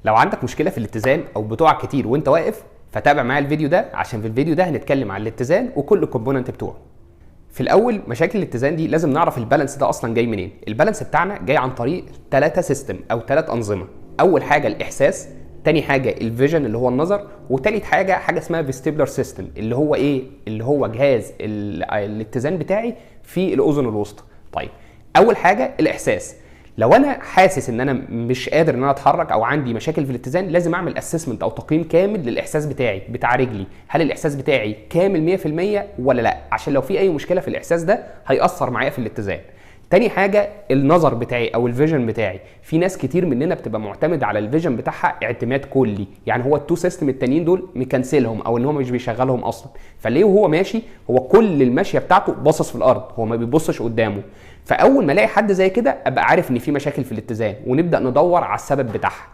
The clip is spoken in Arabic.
لو عندك مشكله في الاتزان او بتقع كتير وانت واقف، فتابع معايا الفيديو ده، عشان في الفيديو ده هنتكلم عن الاتزان وكل الكومبوننت بتوعه. في الاول مشاكل الاتزان دي لازم نعرف البالانس ده اصلا جاي منين. البالانس بتاعنا جاي عن طريق 3 سيستم او 3 انظمه. اول حاجه الاحساس، تاني حاجه الفيجن اللي هو النظر، وتالت حاجه اسمها فيستيبولار سيستم اللي هو ايه؟ اللي هو جهاز الاتزان بتاعي في الاذن الوسطى. طيب اول حاجه الاحساس. لو انا حاسس ان انا مش قادر ان انا اتحرك او عندي مشاكل في الاتزان، لازم اعمل اسسمنت او تقييم كامل للاحساس بتاعي بتاع رجلي. هل الاحساس بتاعي كامل 100% ولا لا؟ عشان لو في اي مشكله في الاحساس ده هيأثر معايا في الاتزان. تاني حاجه النظر بتاعي او الفيجن بتاعي. في ناس كتير مننا بتبقى معتمد على الفيجن بتاعها اعتماد كلي، يعني هو التو سيستم التانيين دول مكنسلهم او ان هو مش بيشغلهم اصلا، فليه وهو ماشي هو كل الماشيه بتاعته باصص في الارض، هو ما بيبصش قدامه. فاول ما الاقي حد زي كده ابقى عارف ان في مشاكل في الاتزان، ونبدا ندور على السبب بتاعها.